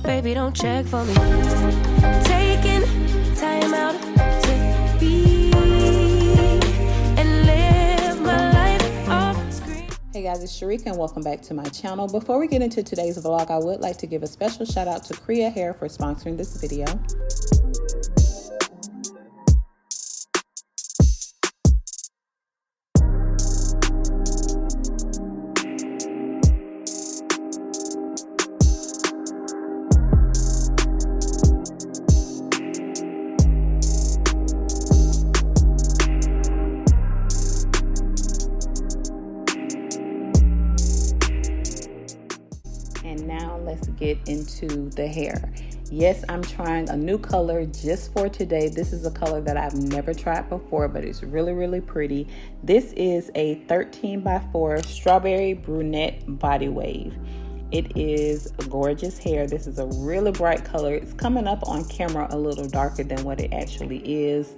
Baby, don't check for me. Taking time out to be and live my life off screen. Hey guys, it's Sharika and welcome back to my channel. Before we get into today's vlog, I would like to give a special shout out to KHAIR for sponsoring this video. And now let's get into the hair. Yes, I'm trying a new color just for today. This is a color that I've never tried before, but it's really pretty. This is a 13x4 strawberry brunette body wave. It is gorgeous hair. This is a really bright color. It's coming up on camera a little darker than what it actually is.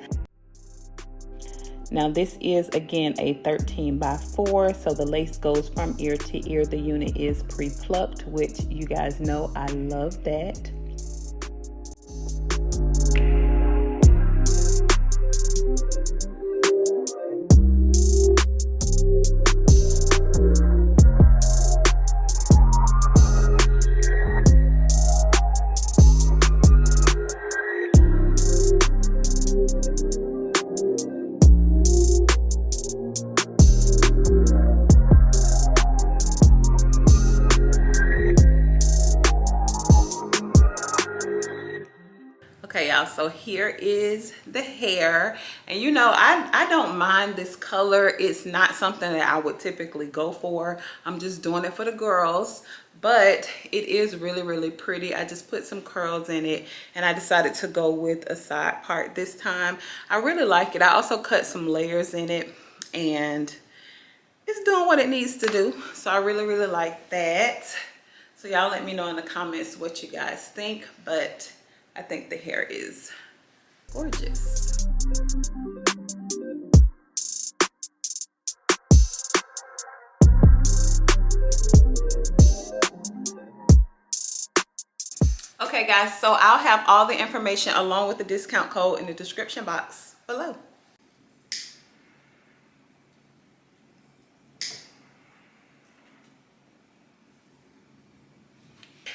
Now this is again a 13x4, so the lace goes from ear to ear. The unit is pre-plucked, which you guys know I love that. Okay, y'all, so here is the hair, and you know I don't mind this color. It's not something that I would typically go for. I'm just doing it for the girls, but it is really pretty. I just put some curls in it and I decided to go with a side part this time. I really like it. I also cut some layers in it and it's doing what it needs to do, so I really like that. So y'all let me know in the comments what you guys think, but I think the hair is gorgeous. Okay guys, so I'll have all the information along with the discount code in the description box below.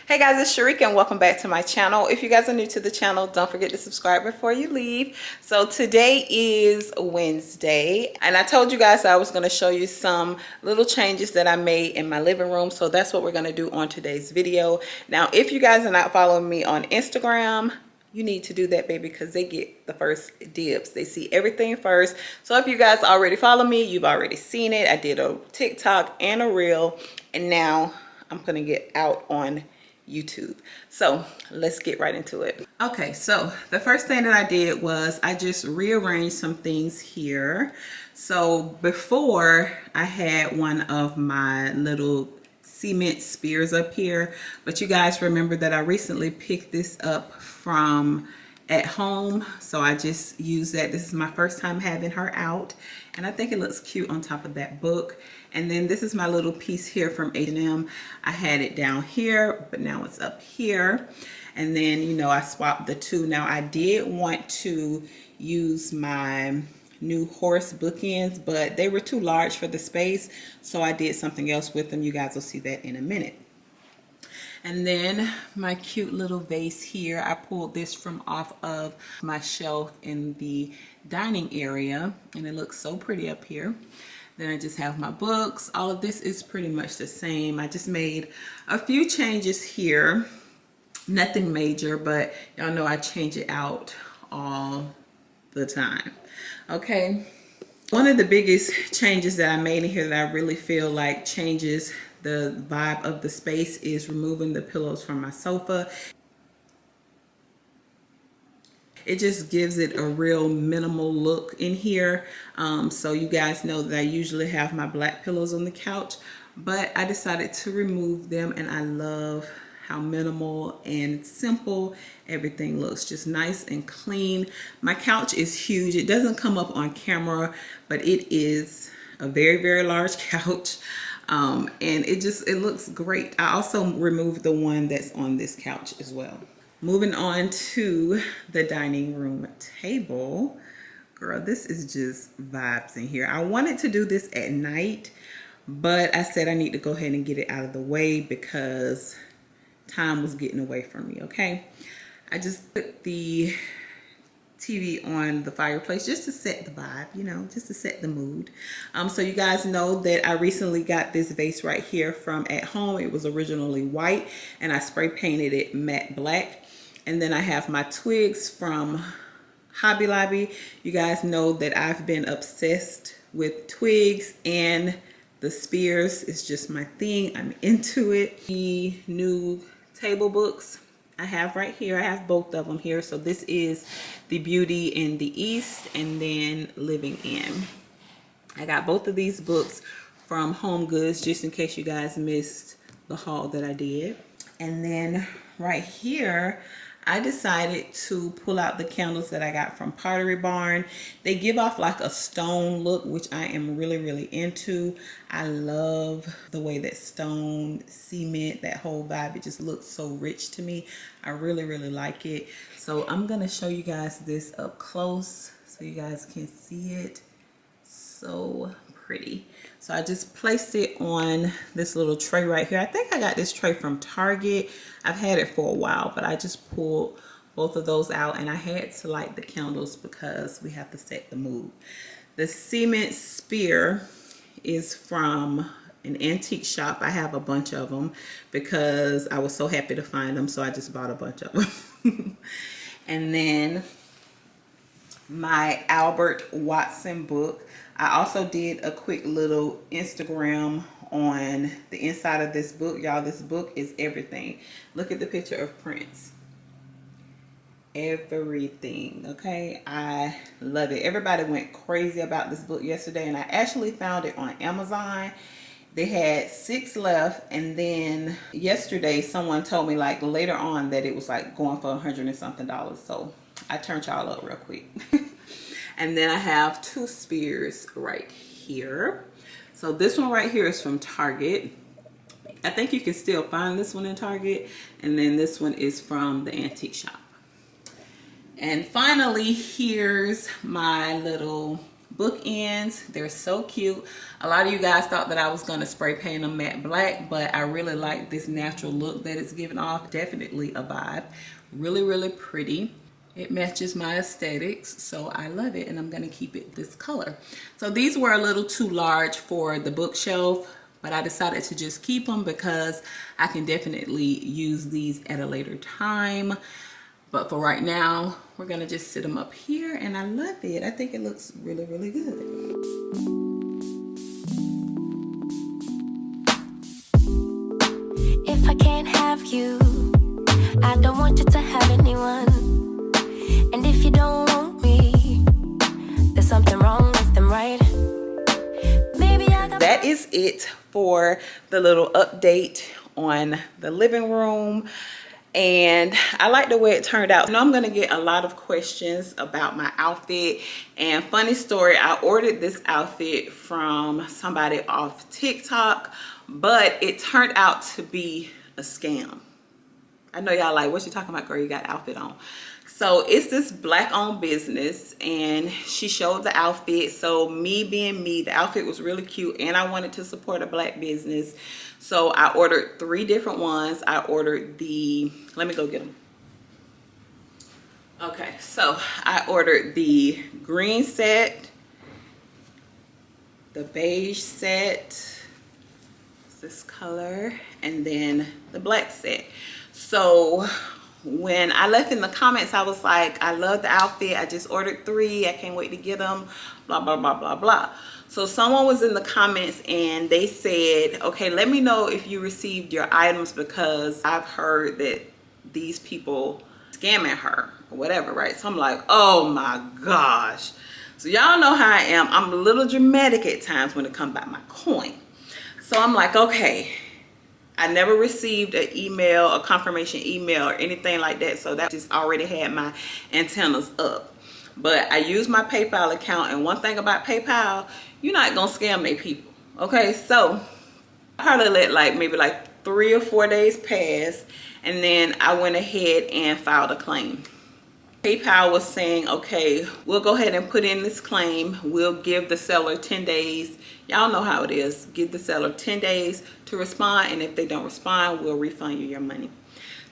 Hey guys, it's Sharika and welcome back to my channel. If you guys are new to the channel, don't forget to subscribe before you leave. So today is Wednesday and I told you guys I was going to show you some little changes that I made in my living room. So that's what we're going to do on today's video. Now, if you guys are not following me on Instagram, you need to do that, baby, because they get the first dibs. They see everything first. So if you guys already follow me, you've already seen it. I did a TikTok and a reel, and now I'm going to get out on YouTube. So let's get right into it. Okay, so the first thing that I did was I just rearranged some things here. So before I had one of my little cement spears up here, but you guys remember that I recently picked this up from at home, so I just used that. This is my first time having her out and I think it looks cute on top of that book. And then this is my little piece here from H&M. I had it down here, but now it's up here. And then, you know, I swapped the two. Now I did want to use my new horse bookends, but they were too large for the space, so I did something else with them. You guys will see that in a minute. And then my cute little vase here, I pulled this from off of my shelf in the dining area and it looks so pretty up here. Then I just have my books. All of this is pretty much the same. I just made a few changes here, nothing major, but y'all know I change it out all the time. Okay, one of the biggest changes that I made in here that I really feel like changes the vibe of the space is removing the pillows from my sofa. It just gives it a real minimal look in here. So you guys know that I usually have my black pillows on the couch, but I decided to remove them and I love how minimal and simple everything looks. Just nice and clean. My couch is huge. It doesn't come up on camera, but it is a very large couch. And it looks great. I also removed the one that's on this couch as well. Moving on to the dining room table. Girl, this is just vibes in here. I wanted to do this at night, but I said I need to go ahead and get it out of the way because time was getting away from me, okay? I just put the TV on the fireplace just to set the vibe, you know, just to set the mood. So you guys know that I recently got this vase right here from At Home. It was originally white and I spray painted it matte black. And then I have my twigs from Hobby Lobby. You guys know that I've been obsessed with twigs, and the spears is just my thing. I'm into it. The new table books I have right here. I have both of them here. So this is The Beauty in the East and then Living In. I got both of these books from Home Goods just in case you guys missed the haul that I did. And then right here, I decided to pull out the candles that I got from Pottery Barn. They give off like a stone look, which I am really, really into. I love the way that stone, cement, that whole vibe, it just looks so rich to me. I really, really like it. So I'm gonna show you guys this up close so you guys can see it. So pretty. So I just placed it on this little tray right here. I think I got this tray from Target. I've had it for a while, but I just pulled both of those out and I had to light the candles because we have to set the mood. The cement spear is from an antique shop. I have a bunch of them because I was so happy to find them, so I just bought a bunch of them. And then my Albert Watson book. I also did a quick little Instagram on the inside of this book. Y'all, this book is everything. Look at the picture of Prince. Everything, okay? I love it. Everybody went crazy about this book yesterday, and I actually found it on Amazon. They had 6 left, and then yesterday someone told me like later on that it was like going for $100 and something. So I turned y'all up real quick. And then I have 2 spears right here. So this one right here is from Target. I think you can still find this one in Target. And then this one is from the antique shop. And finally, here's my little bookends. They're so cute. A lot of you guys thought that I was going to spray paint them matte black, but I really like this natural look that it's giving off. Definitely a vibe. Really, really pretty. It matches my aesthetics, so I love it, and I'm going to keep it this color. So these were a little too large for the bookshelf, but I decided to just keep them because I can definitely use these at a later time. But for right now, we're going to just sit them up here, and I love it. I think it looks really, really good. If I can't have you, I don't want you to have anyone. And if you don't want me, there's something wrong with them, right? Maybe I got... That is it for the little update on the living room. And I like the way it turned out. I know I'm going to get a lot of questions about my outfit. And funny story, I ordered this outfit from somebody off TikTok, but it turned out to be a scam. I know y'all like, what you talking about, girl? You got outfit on. So it's this black owned business, and she showed the outfit. So me being me, the outfit was really cute, and I wanted to support a black business. So I ordered 3 different ones. I ordered the, let me go get them. Okay, so I ordered the green set, the beige set, this color, and then the black set. So when I left in the comments, I was like, I love the outfit. I just ordered 3. I can't wait to get them, blah, blah, blah, blah, blah. So someone was in the comments and they said, okay, let me know if you received your items because I've heard that these people scamming her or whatever, right? So I'm like, oh my gosh. So y'all know how I am. I'm a little dramatic at times when it comes by my coin. So I'm like, okay. I never received an email, a confirmation email or anything like that. So that just already had my antennas up. But I used my PayPal account. And one thing about PayPal, you're not going to scam their people. Okay, so I probably let like maybe like 3 or 4 days pass, and then I went ahead and filed a claim. PayPal was saying, okay, we'll go ahead and put in this claim. We'll give the seller 10 days. Y'all know how it is. Give the seller 10 days to respond, and if they don't respond, we'll refund you your money.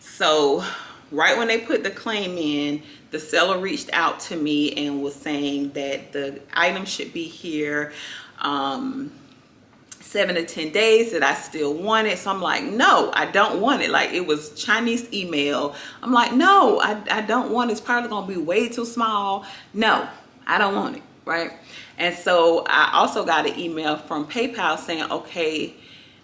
So right when they put the claim in, the seller reached out to me and was saying that the item should be here 7 to 10 days, that I still want it. So I'm like, no, I don't want it. Like, it was Chinese email. I'm like, no, I don't want it. It's probably gonna be way too small. No, I don't want it, right? And so I also got an email from PayPal saying, okay,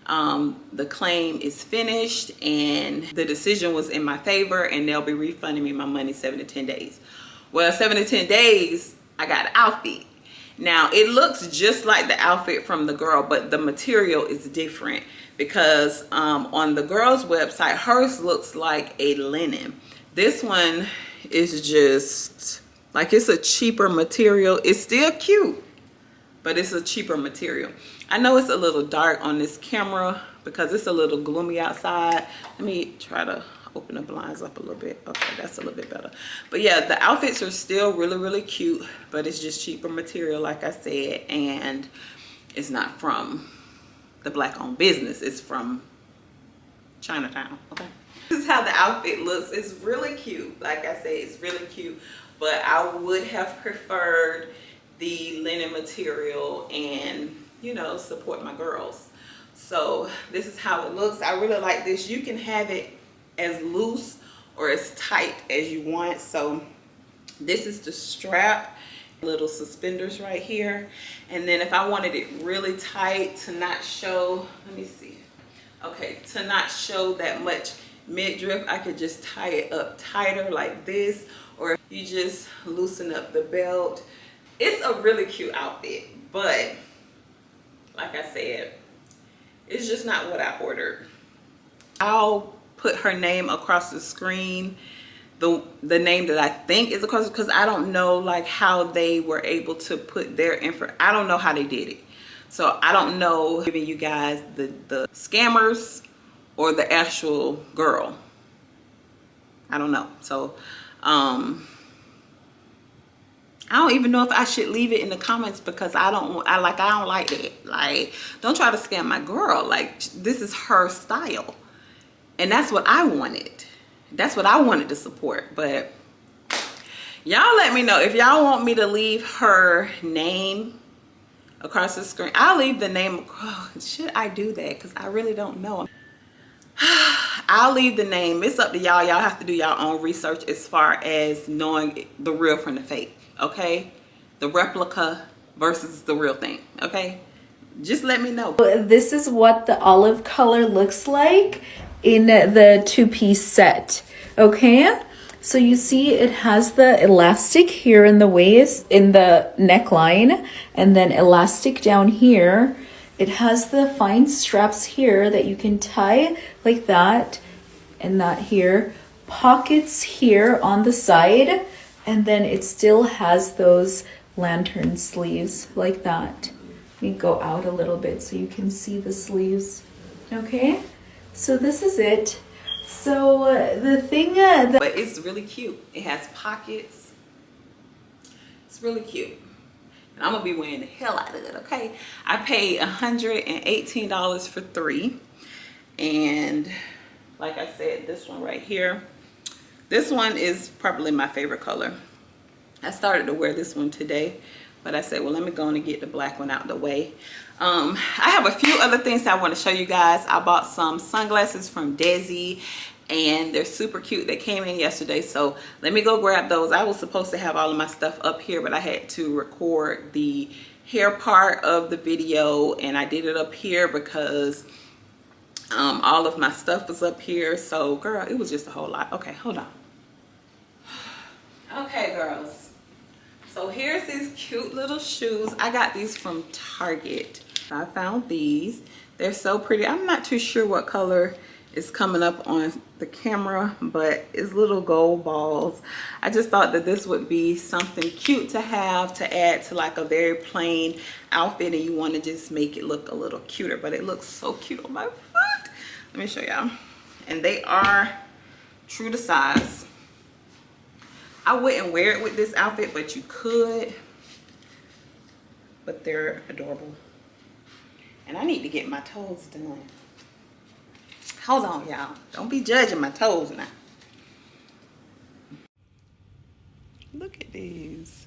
the claim is finished and the decision was in my favor, and they'll be refunding me my money 7 to 10 days. Well, 7 to 10 days, I got an outfit. Now, it looks just like the outfit from the girl, but the material is different because on the girl's website, hers looks like a linen. This one is just like, it's a cheaper material. It's still cute, but it's a cheaper material. I know it's a little dark on this camera because it's a little gloomy outside. Let me try to open the blinds up a little bit. Okay, that's a little bit better. But yeah, the outfits are still really, really cute, but it's just cheaper material, like I said, and it's not from the Black-owned business. It's from Chinatown, okay? This is how the outfit looks. It's really cute. Like I said, it's really cute, but I would have preferred the linen material and, you know, support my girls. So this is how it looks. I really like this. You can have it as loose or as tight as you want. So this is the strap, little suspenders right here. And then if I wanted it really tight to not show, let me see. Okay, to not show that much midriff, I could just tie it up tighter like this, or you just loosen up the belt. It's a really cute outfit, but like I said, it's just not what I ordered. I'll put her name across the screen, the name that I think is across, because I don't know like how they were able to put their info. I don't know how they did it. So I don't know giving you guys the scammers or the actual girl. I don't know. So I don't even know if I should leave it in the comments, because I don't like it. Like, don't try to scam my girl. Like, this is her style. And that's what I wanted. That's what I wanted to support. But y'all let me know if y'all want me to leave her name across the screen. I'll leave the name. Oh, should I do that? Because I really don't know. I'll leave the name. It's up to y'all. Y'all have to do your own research as far as knowing the real from the fake. Okay? The replica versus the real thing. Okay? Just let me know. This is what the olive color looks like in the two-piece set. Okay, so you see it has the elastic here in the waist, in the neckline, and then elastic down here. It has the fine straps here that you can tie like that, and that here, pockets here on the side, and then it still has those lantern sleeves like that. Let me go out a little bit so you can see the sleeves. Okay, so this is it. So the thing but it's really cute. It has pockets. It's really cute. And I'm gonna be wearing the hell out of it, okay? I paid $118 for 3. And like I said, this one right here, this one is probably my favorite color. I started to wear this one today, but I said, well, let me go and get the black one out the way. I have a few other things I want to show you guys. I bought some sunglasses from Desi, and they're super cute. They came in yesterday, so let me go grab those. I was supposed to have all of my stuff up here, but I had to record the hair part of the video, and I did it up here because all of my stuff was up here. So girl, it was just a whole lot. Okay, hold on. Okay, girls, so here's these cute little shoes. I got these from Target. I found these. They're so pretty. I'm not too sure what color it's coming up on the camera, but it's little gold balls. I just thought that this would be something cute to have to add to like a very plain outfit, and you want to just make it look a little cuter. But it looks so cute on my foot. Let me show y'all. And they are true to size. I wouldn't wear it with this outfit, but you could. But they're adorable. And I need to get my toes done. Hold on, y'all. Don't be judging my toes now. Look at these.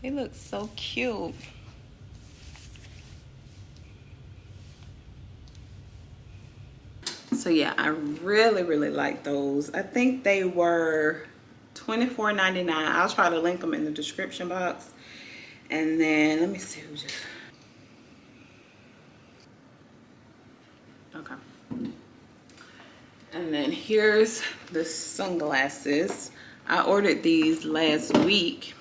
They look so cute. So yeah, I really like those. I think they were $24.99. I'll try to link them in the description box. And then let me see who just... Okay. And then here's the sunglasses. I ordered these last week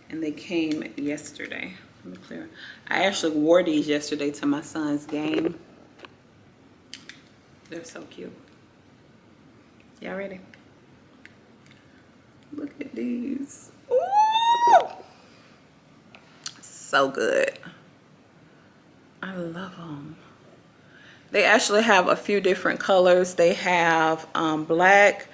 and they came yesterday. Let me clear. I actually wore these yesterday to my son's game. They're so cute. Y'all ready? Look at these. Ooh! So good. I love them. They actually have a few different colors. They have black,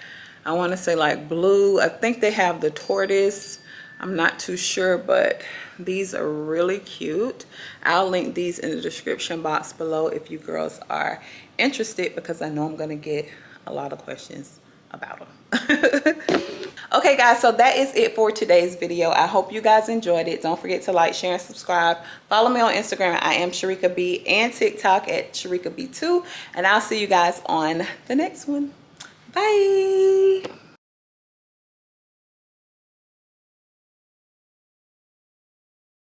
I want to say like blue. I think they have the tortoise. I'm not too sure, but these are really cute. I'll link these in the description box below if you girls are interested, because I know I'm going to get a lot of questions about them. Okay guys, so that is it for today's video. I hope you guys enjoyed it. Don't forget to like, share, and subscribe. Follow me on Instagram at IAMSHERIKAB and TikTok at SharikaB2. And I'll see you guys on the next one. Bye.